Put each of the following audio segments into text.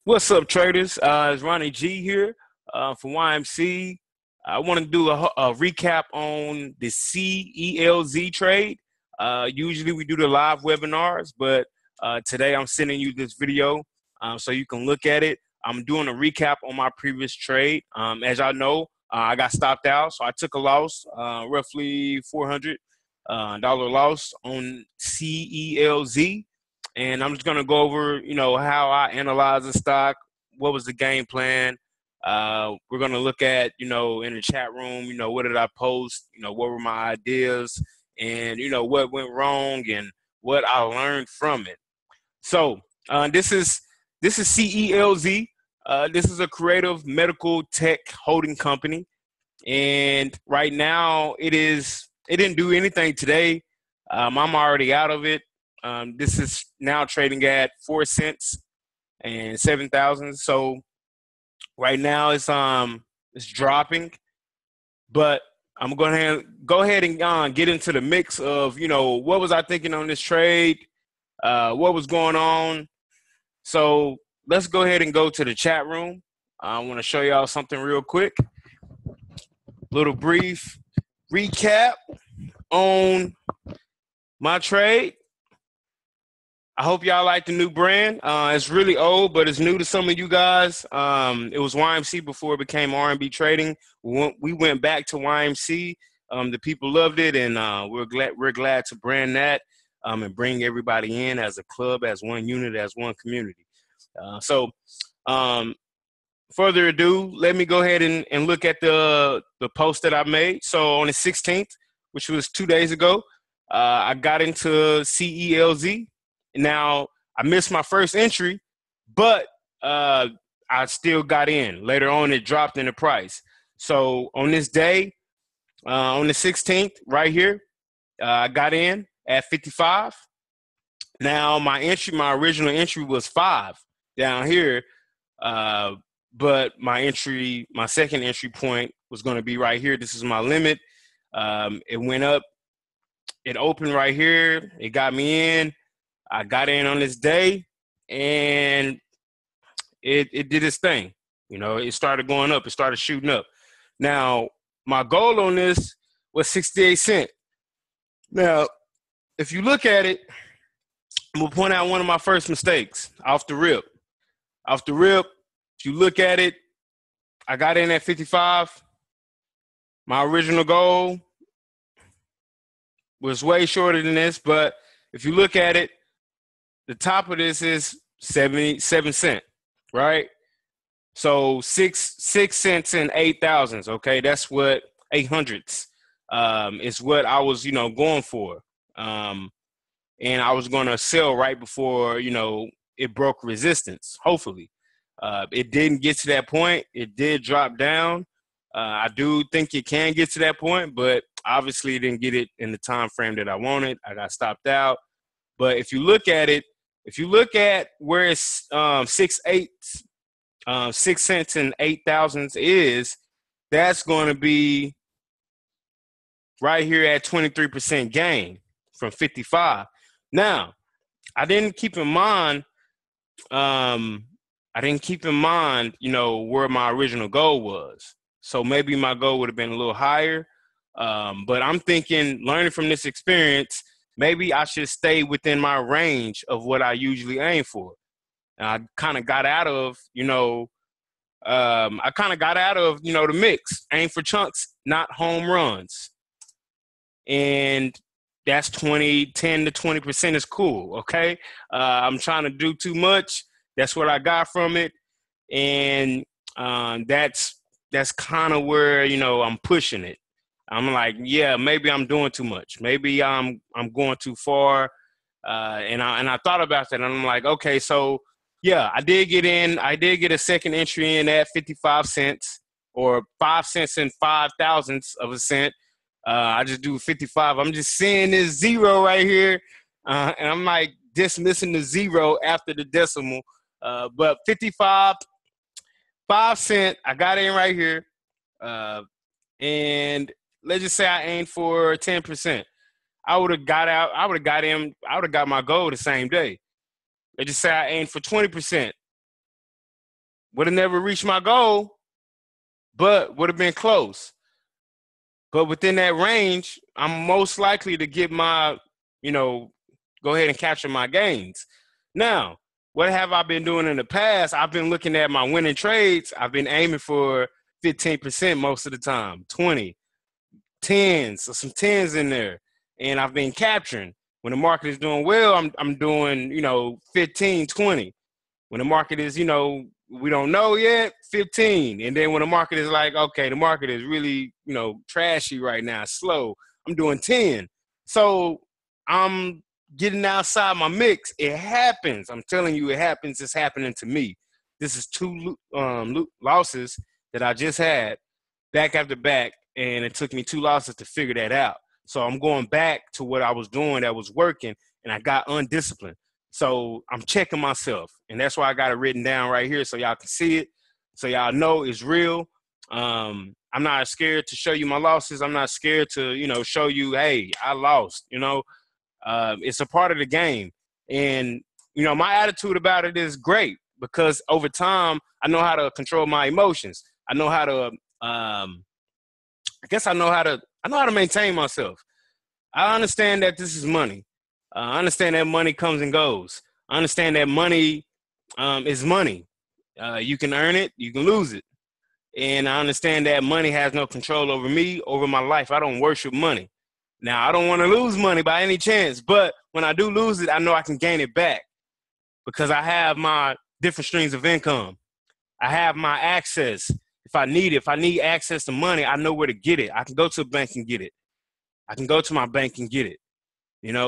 What's up, traders? It's Ronnie G here from YMC. I want to do a recap on the CELZ trade. Usually we do the live webinars, but today I'm sending you this video so you can look at it. I'm doing a recap on my previous trade. As y'all know, I got stopped out, so I took a loss, roughly $400 loss on CELZ. And I'm just going to go over, how I analyze the stock, what was the game plan. We're going to look at, in the chat room, what did I post, what were my ideas, and, what went wrong and what I learned from it. So this is CELZ. This is a creative medical tech holding company. And right now it didn't do anything today. I'm already out of it. This is now trading at 4 cents and 7,000. So right now it's dropping, but I'm going to go ahead and get into the mix of what was I thinking on this trade, what was going on. So let's go ahead and go to the chat room. I want to show y'all something real quick. Little brief recap on my trade. I hope y'all like the new brand. It's really old, but it's new to some of you guys. It was YMC before it became R&B Trading. We went back to YMC. The people loved it, and we're glad to brand that and bring everybody in as a club, as one unit, as one community. So further ado, let me go ahead and look at the post that I made. So on the 16th, which was 2 days ago, I got into CELZ. Now, I missed my first entry, but I still got in. Later on, it dropped in the price. So on this day, on the 16th, right here, I got in at 55. Now, my original entry was 5 down here, but my second entry point was going to be right here. This is my limit. It went up. It opened right here. It got me in. I got in on this day, and it did its thing. It started going up. It started shooting up. Now, my goal on this was 68 cents. Now, if you look at it, I'm going to point out one of my first mistakes off the rip. Off the rip, if you look at it, I got in at 55. My original goal was way shorter than this, but if you look at it, the top of this is 77 cents, right? So 6 cents and 8,000s, okay? That's what 800s is what I was, going for. And I was going to sell right before, it broke resistance, hopefully. It didn't get to that point. It did drop down. I do think it can get to that point, but obviously didn't get it in the time frame that I wanted. I got stopped out. But if you look at it, if you look at where it's 6 cents and 8,000s is, that's going to be right here at 23% gain from 55. Now, I didn't keep in mind, where my original goal was. So maybe my goal would have been a little higher. But I'm thinking, learning from this experience, maybe I should stay within my range of what I usually aim for. And I kind of got out of, the mix. Aim for chunks, not home runs. And that's 10 to 20% is cool, okay? I'm trying to do too much. That's what I got from it. And that's kind of where, I'm pushing it. I'm like, yeah, maybe I'm doing too much. Maybe I'm going too far. And I thought about that, and I'm like, okay, so yeah, I did get in. I did get a second entry in at 55 cents, or 5 cents and 5,000ths of a cent. I just do 55. I'm just seeing this zero right here, and I'm like dismissing the zero after the decimal. But 55, 5 cents, I got in right here, and let's just say I aimed for 10%. I would have got out. I would have got in. I would have got my goal the same day. Let's just say I aimed for 20%. Would have never reached my goal, but would have been close. But within that range, I'm most likely to get my, go ahead and capture my gains. Now, what have I been doing in the past? I've been looking at my winning trades. I've been aiming for 15% most of the time, 20, 10s, so some 10s in there. And I've been capturing. When the market is doing well, I'm doing, 15, 20. When the market is, we don't know yet, 15. And then when the market is like, okay, the market is really, trashy right now, slow, I'm doing 10. So I'm getting outside my mix. It happens. I'm telling you, it happens. It's happening to me. This is two losses that I just had back after back, and it took me 2 losses to figure that out. So I'm going back to what I was doing that was working, and I got undisciplined. So I'm checking myself, and that's why I got it written down right here so y'all can see it, so y'all know it's real. I'm not scared to show you my losses. I'm not scared to, show you, hey, I lost, It's a part of the game. And, my attitude about it is great because over time, I know how to control my emotions. I know how to, I know how to maintain myself. I understand that this is money. I understand that money comes and goes. I understand that money is money. You can earn it, you can lose it. And I understand that money has no control over me, over my life. I don't worship money. Now, I don't want to lose money by any chance, but when I do lose it, I know I can gain it back because I have my different streams of income. I have my access. If I need access to money, I know where to get it. I can go to a bank and get it. I can go to my bank and get it.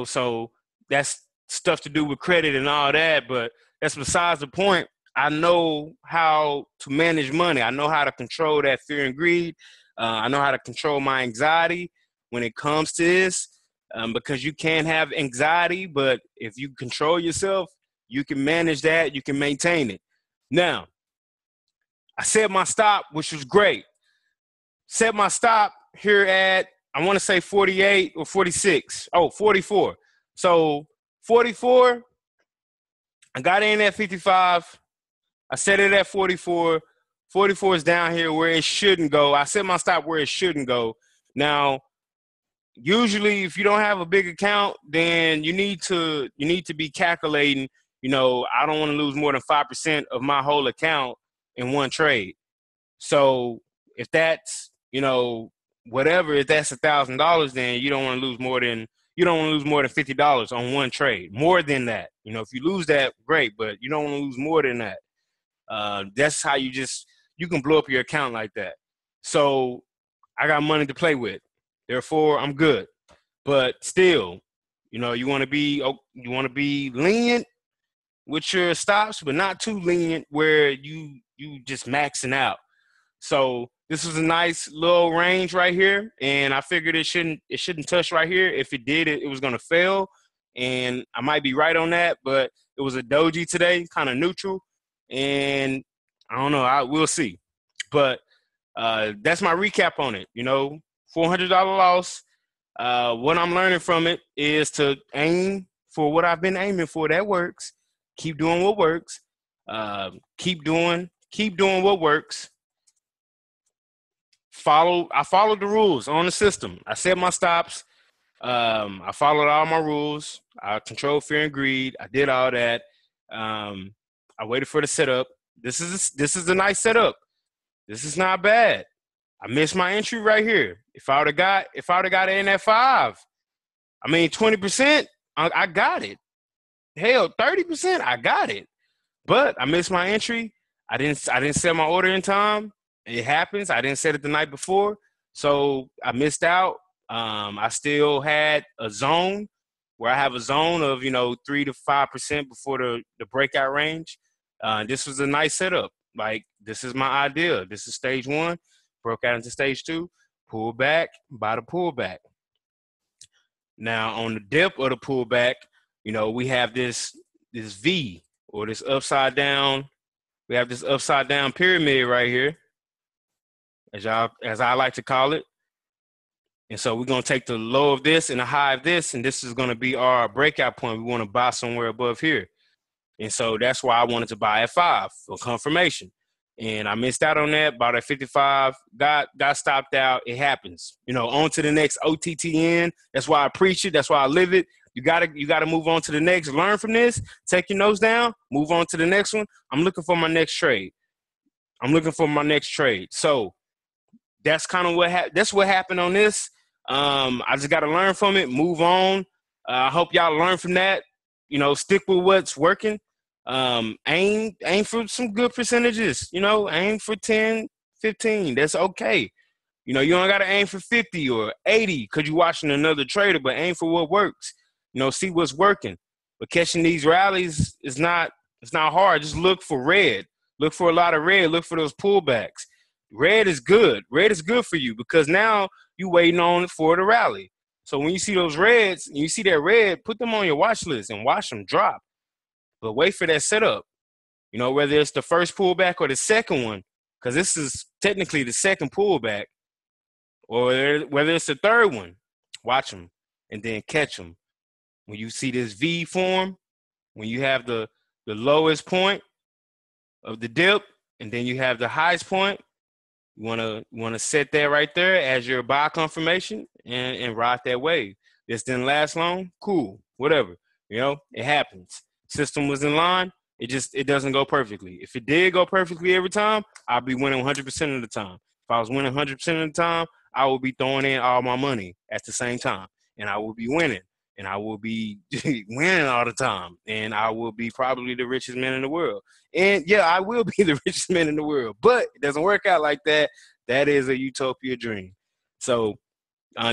So that's stuff to do with credit and all that, but that's besides the point. I know how to manage money. I know how to control that fear and greed. I know how to control my anxiety when it comes to this, because you can have anxiety, but if you control yourself, you can manage that. You can maintain it. Now, I set my stop, which was great. Set my stop here at, I want to say 48 or 46. Oh, 44. So 44, I got in at 55. I set it at 44. 44 is down here where it shouldn't go. I set my stop where it shouldn't go. Now, usually if you don't have a big account, then you need to be calculating, I don't want to lose more than 5% of my whole account in one trade. So if that's, whatever, if that's $1,000, then you don't want to lose more than $50 on one trade. More than that, if you lose that, great, but you don't want to lose more than that. That's how you can blow up your account like that. So I got money to play with. Therefore, I'm good. But still, you want to be lenient with your stops, but not too lenient where you just maxing out. So this was a nice little range right here, and I figured it shouldn't touch right here. If it did, it was going to fail, and I might be right on that. But it was a doji today, kind of neutral, and I don't know. We'll see. But that's my recap on it. $400 loss. What I'm learning from it is to aim for what I've been aiming for. That works. Keep doing what works. Keep doing what works. I followed the rules on the system. I set my stops. I followed all my rules. I controlled fear and greed. I did all that. I waited for the setup. This is a nice setup. This is not bad. I missed my entry right here. If I would have got it in at 5, 20%, I got it. Hell, 30%, I got it. But I missed my entry. I didn't set my order in time. It happens. I didn't set it the night before, so I missed out. I still had a zone where I have a zone of 3 to 5% before the breakout range. This was a nice setup. Like, this is my idea. This is stage 1. Broke out into stage 2. Pull back, buy the pullback. Now on the dip of the pullback, we have this V, or this upside down. We have this upside down pyramid right here, as I like to call it. And so we're going to take the low of this and the high of this, and this is going to be our breakout point. We want to buy somewhere above here. And so that's why I wanted to buy at 5 for confirmation. And I missed out on that. Bought at 55, got stopped out. It happens. On to the next OTTN. That's why I preach it. That's why I live it. You gotta move on to the next. Learn from this. Take your notes down. Move on to the next one. I'm looking for my next trade. So that's kind of that's what happened on this. I just gotta learn from it. Move on. I hope y'all learn from that. Stick with what's working. Aim for some good percentages. Aim for 10, 15. That's okay. You don't gotta aim for 50 or 80 because you're watching another trader, but aim for what works. See what's working. But catching these rallies is not hard. Just look for red. Look for a lot of red. Look for those pullbacks. Red is good. Red is good for you because now you're waiting on for the rally. So when you see those reds, and you see that red, put them on your watch list and watch them drop. But wait for that setup. Whether it's the first pullback or the second one, because this is technically the second pullback, or whether it's the third one, watch them and then catch them. When you see this V form, when you have the lowest point of the dip, and then you have the highest point, you wanna set that right there as your buy confirmation and ride that wave. This didn't last long, cool, whatever. It happens. System was in line. It doesn't go perfectly. If it did go perfectly every time, I'll be winning 100% of the time. If I was winning 100% of the time, I would be throwing in all my money at the same time, and I will be winning. And I will be winning all the time. And I will be probably the richest man in the world. And, yeah, I will be the richest man in the world. But it doesn't work out like that. That is a utopia dream. So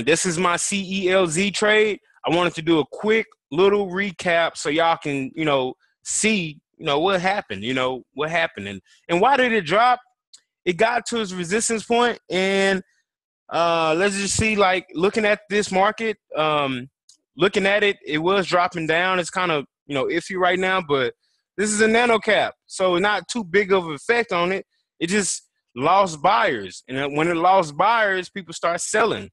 this is my CELZ trade. I wanted to do a quick little recap so y'all can, see, what happened. What happened. And why did it drop? It got to its resistance point. And let's just see, like, looking at this market, looking at it, it was dropping down. It's kind of, iffy right now, but this is a nano cap. So not too big of an effect on it. It just lost buyers. And when it lost buyers, people start selling.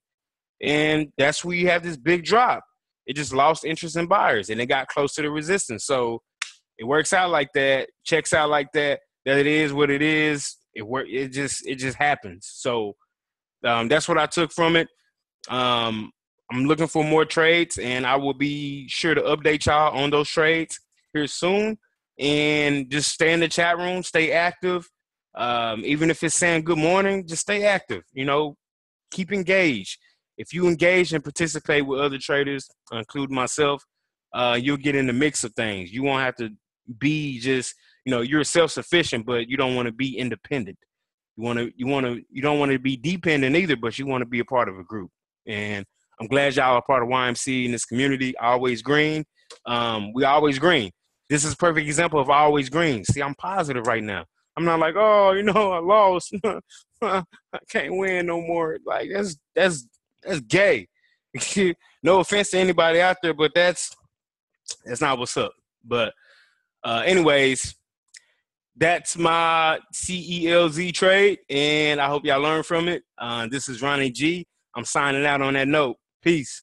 And that's where you have this big drop. It just lost interest in buyers, and it got close to the resistance. So it works out like that, checks out like that, that it is what it is. It just happens. So that's what I took from it. I'm looking for more trades, and I will be sure to update y'all on those trades here soon. And just stay in the chat room, stay active. Even if it's saying good morning, just stay active. Keep engaged. If you engage and participate with other traders, including myself, you'll get in the mix of things. You won't have to be just, you're self-sufficient, but you don't want to be independent. You don't want to be dependent either, but you want to be a part of a group. And I'm glad y'all are part of YMC in this community. Always green. We always green. This is a perfect example of always green. See, I'm positive right now. I'm not like, oh, I lost. I can't win no more. Like that's gay. No offense to anybody out there, but that's not what's up. But anyways, that's my CELZ trade, and I hope y'all learn from it. This is Ronnie G. I'm signing out on that note. Peace.